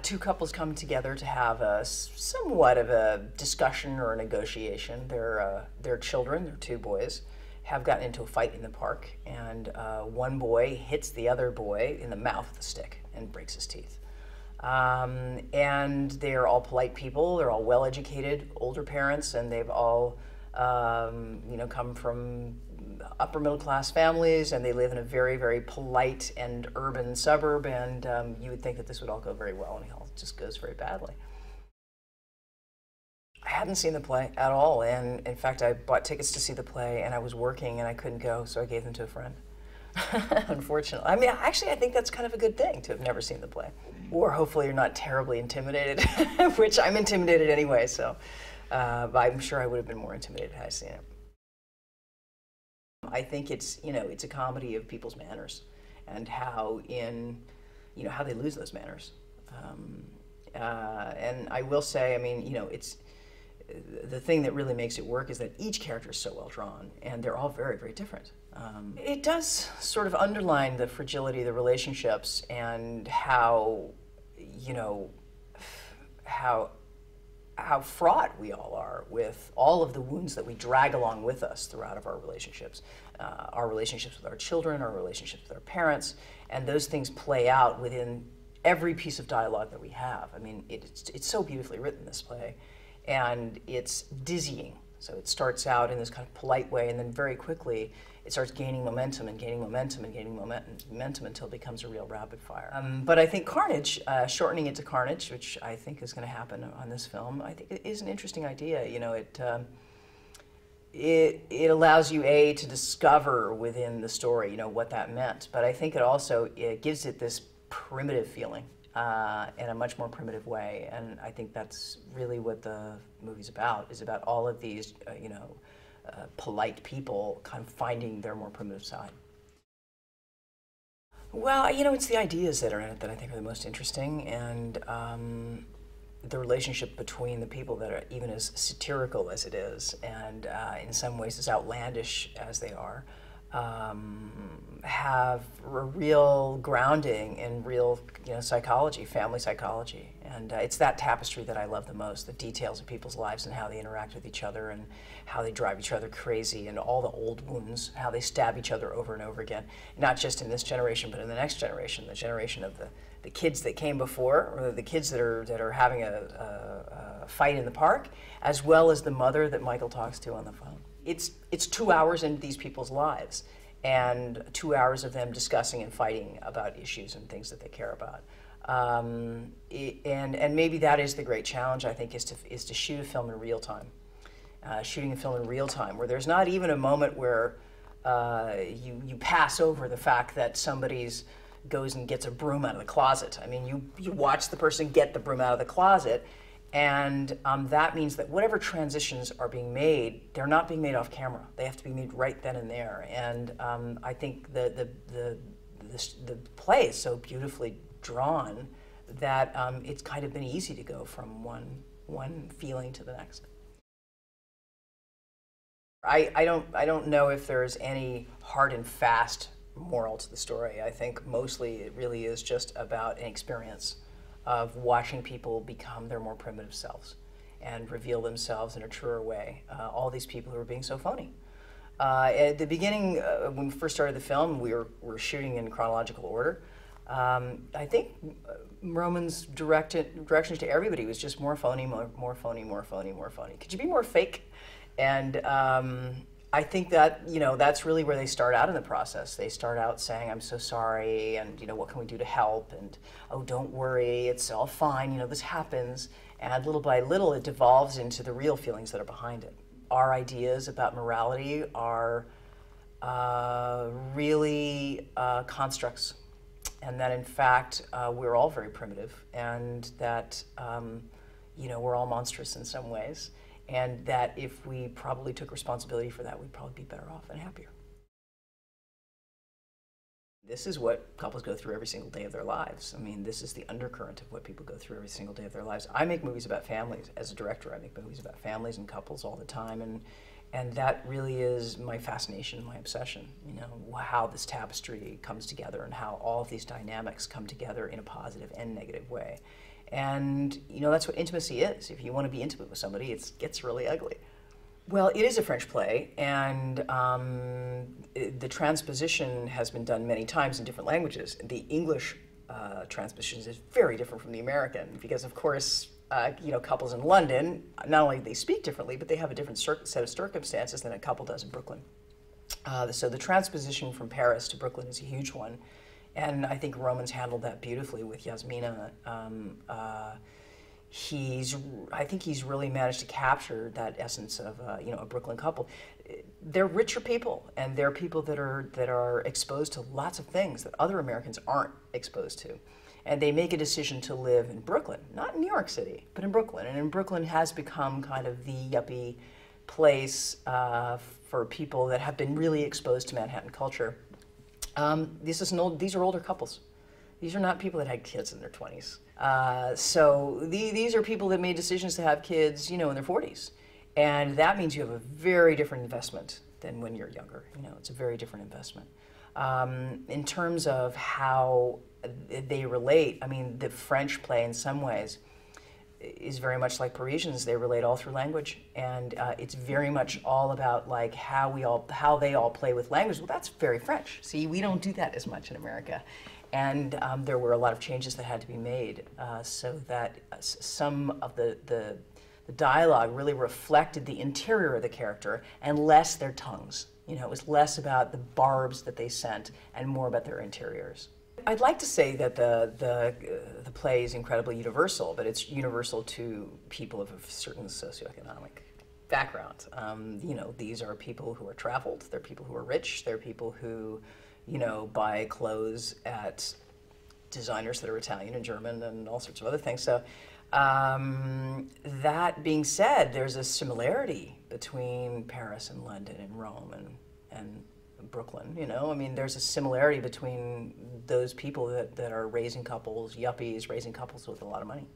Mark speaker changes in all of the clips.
Speaker 1: Two couples come together to have somewhat of a discussion or a negotiation. Their children, their two boys, have gotten into a fight in the park, and one boy hits the other boy in the mouth with a stick and breaks his teeth. And they're all polite people, they're all well-educated, older parents, and they've all come from upper middle-class families, and they live in a very, very polite and urban suburb, and you would think that this would all go very well, and it all just goes very badly. I hadn't seen the play at all, and in fact I bought tickets to see the play, and I was working and I couldn't go, so I gave them to a friend. Unfortunately. I mean, actually I think that's kind of a good thing, to have never seen the play. Or hopefully you're not terribly intimidated, which I'm intimidated anyway, so but I'm sure I would have been more intimidated had I seen it. I think it's a comedy of people's manners and how how they lose those manners. And I will say, I mean, it's the thing that really makes it work is that each character is so well drawn, and they're all very, very different. It does sort of underline the fragility of the relationships and how fraught we all are with all of the wounds that we drag along with us throughout our relationships with our children, our relationships with our parents, and those things play out within every piece of dialogue that we have. I mean, it's so beautifully written, this play, and it's dizzying. So it starts out in this kind of polite way, and then very quickly it starts gaining momentum and gaining momentum and gaining momentum until it becomes a real rapid fire. But I think Carnage, shortening it to Carnage, which I think is going to happen on this film, I think it is an interesting idea. It allows you, to discover within the story, what that meant. But I think it gives it this primitive feeling in a much more primitive way. And I think that's really what the movie's about, is about all of these, polite people kind of finding their more primitive side. Well, it's the ideas that are in it that I think are the most interesting, and the relationship between the people that are even as satirical as it is, and in some ways as outlandish as they are, have a real grounding in real psychology, family psychology. And it's that tapestry that I love the most, the details of people's lives and how they interact with each other and how they drive each other crazy, and all the old wounds, how they stab each other over and over again, not just in this generation, but in the next generation, the generation of the kids that came before, or the kids that are having a fight in the park, as well as the mother that Michael talks to on the phone. It's 2 hours into these people's lives, and 2 hours of them discussing and fighting about issues and things that they care about. And maybe that is the great challenge, I think, is to shoot a film in real time. Shooting a film in real time, where there's not even a moment where you pass over the fact that somebody's goes and gets a broom out of the closet. I mean, you watch the person get the broom out of the closet, and that means that whatever transitions are being made, they're not being made off camera. They have to be made right then and there. And I think the play is so beautifully drawn that it's kind of been easy to go from one feeling to the next. I don't know if there's any hard and fast moral to the story. I think mostly it really is just about an experience of watching people become their more primitive selves and reveal themselves in a truer way. All these people who are being so phony. At the beginning, when we first started the film, we were shooting in chronological order. I think Roman's directions to everybody was just more phony, more phony, more phony, more phony. Could you be more fake? And I think that, that's really where they start out in the process. They start out saying, I'm so sorry, and, what can we do to help? And, oh, don't worry, it's all fine, this happens. And little by little, it devolves into the real feelings that are behind it. Our ideas about morality are really constructs, and that, in fact, we're all very primitive, and that, we're all monstrous in some ways. And that if we probably took responsibility for that, we'd probably be better off and happier. This is what couples go through every single day of their lives. I mean, this is the undercurrent of what people go through every single day of their lives. I make movies about families. As a director, I make movies about families and couples all the time, and that really is my fascination, my obsession, how this tapestry comes together and how all of these dynamics come together in a positive and negative way. And that's what intimacy is. If you want to be intimate with somebody, it gets really ugly. Well, it is a French play, and the transposition has been done many times in different languages. The English transposition is very different from the American because, of course, couples in London, not only do they speak differently, but they have a different set of circumstances than a couple does in Brooklyn. So the transposition from Paris to Brooklyn is a huge one, and I think Roman's handled that beautifully with Yasmina. I think he's really managed to capture that essence of a Brooklyn couple. They're richer people, and they're people that are exposed to lots of things that other Americans aren't exposed to. And they make a decision to live in Brooklyn, not in New York City, but in Brooklyn. And Brooklyn has become kind of the yuppie place for people that have been really exposed to Manhattan culture. These are older couples. These are not people that had kids in their 20s. So these are people that made decisions to have kids, in their 40s. And that means you have a very different investment than when you're younger. It's a very different investment. In terms of how they relate, I mean, the French play in some ways is very much like Parisians. They relate all through language, and it's very much all about like how they all play with language. Well, that's very French. See, we don't do that as much in America, and there were a lot of changes that had to be made so that some of the dialogue really reflected the interior of the character and less their tongues. It was less about the barbs that they sent and more about their interiors. I'd like to say that the play is incredibly universal, but it's universal to people of a certain socioeconomic background. These are people who are traveled, they're people who are rich, they're people who, buy clothes at designers that are Italian and German and all sorts of other things. So that being said, there's a similarity between Paris and London and Rome and Brooklyn, I mean, there's a similarity between those people that are raising couples, yuppies, raising couples with a lot of money.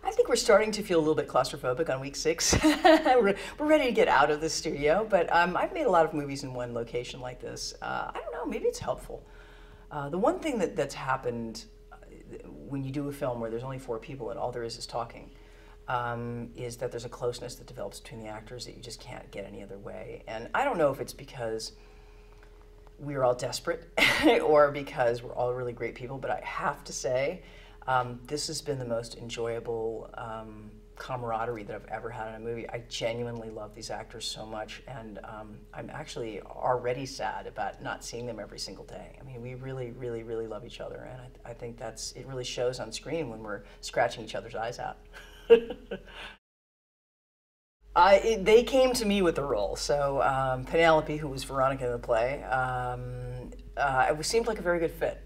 Speaker 1: I think we're starting to feel a little bit claustrophobic on week 6. We're ready to get out of the studio, but I've made a lot of movies in one location like this. I don't know, maybe it's helpful. The one thing that's happened when you do a film where there's only 4 people and all there is talking, is that there's a closeness that develops between the actors that you just can't get any other way. And I don't know if it's because we're all desperate or because we're all really great people, but I have to say, this has been the most enjoyable camaraderie that I've ever had in a movie. I genuinely love these actors so much, and I'm actually already sad about not seeing them every single day. I mean, we really, really, really love each other, and I think it really shows on screen when we're scratching each other's eyes out. They came to me with the role. So Penelope, who was Veronica in the play, it seemed like a very good fit.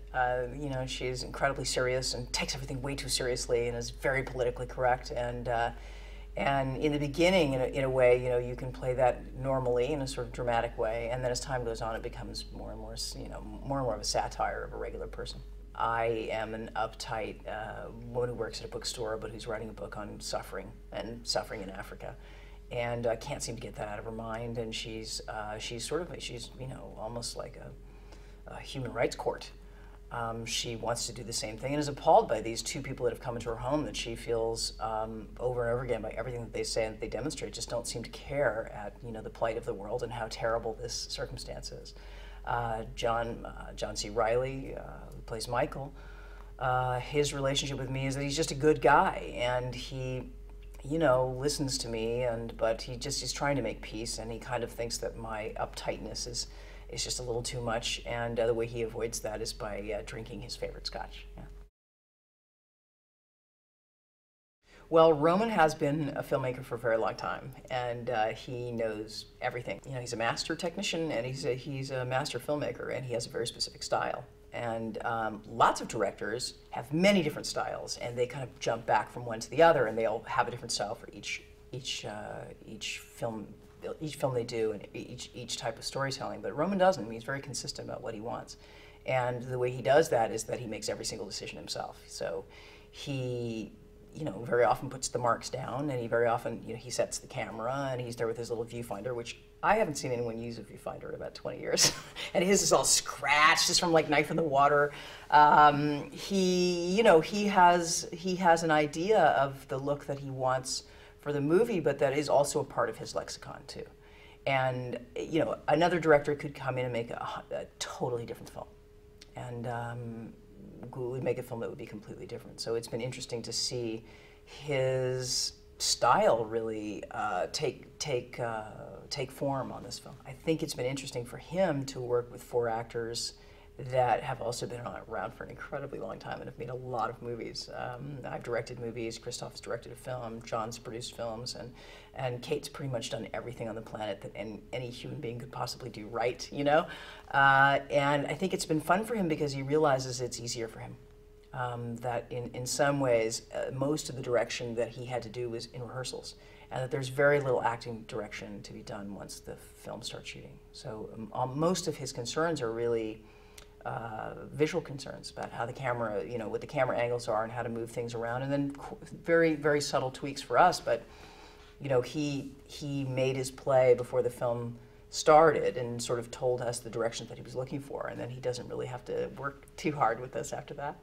Speaker 1: She's incredibly serious and takes everything way too seriously and is very politically correct. And in the beginning, in a way, you can play that normally in a sort of dramatic way. And then as time goes on, it becomes more and more of a satire of a regular person. I am an uptight woman who works at a bookstore, but who's writing a book on suffering in Africa, and can't seem to get that out of her mind. And she's almost like a human rights court. She wants to do the same thing and is appalled by these 2 people that have come into her home that she feels over and over again by everything that they say and that they demonstrate just don't seem to care at the plight of the world and how terrible this circumstance is. John C. Reilly, who plays Michael, his relationship with me is that he's just a good guy, and he, listens to me, but he's trying to make peace, and he kind of thinks that my uptightness is just a little too much, and the way he avoids that is by drinking his favorite scotch. Yeah. Well, Roman has been a filmmaker for a very long time, and he knows everything. He's a master technician, and he's a master filmmaker, and he has a very specific style. And lots of directors have many different styles, and they kind of jump back from one to the other, and they all have a different style for each film they do, and each type of storytelling. But Roman doesn't. I mean, he's very consistent about what he wants, and the way he does that is that he makes every single decision himself. So he you know, very often puts the marks down, and he very often, you know, he sets the camera, and he's there with his little viewfinder, which I haven't seen anyone use a viewfinder in about 20 years. And his is all scratched, just from like Knife in the Water. He, you know, he has an idea of the look that he wants for the movie, but that is also a part of his lexicon too. And, you know, another director could come in and make a totally different film. And would make a film that would be completely different. So it's been interesting to see his style really take form on this film. I think it's been interesting for him to work with 4 actors that have also been around for an incredibly long time and have made a lot of movies. I've directed movies, Christoph's directed a film, John's produced films, and Kate's pretty much done everything on the planet that any human being could possibly do right, you know? And I think it's been fun for him because he realizes it's easier for him. That in some ways, most of the direction that he had to do was in rehearsals, and that there's very little acting direction to be done once the film starts shooting. So most of his concerns are really visual concerns about how the camera, you know, what the camera angles are and how to move things around, and then very, very subtle tweaks for us. But, you know, he made his play before the film started and sort of told us the direction that he was looking for, and then he doesn't really have to work too hard with us after that.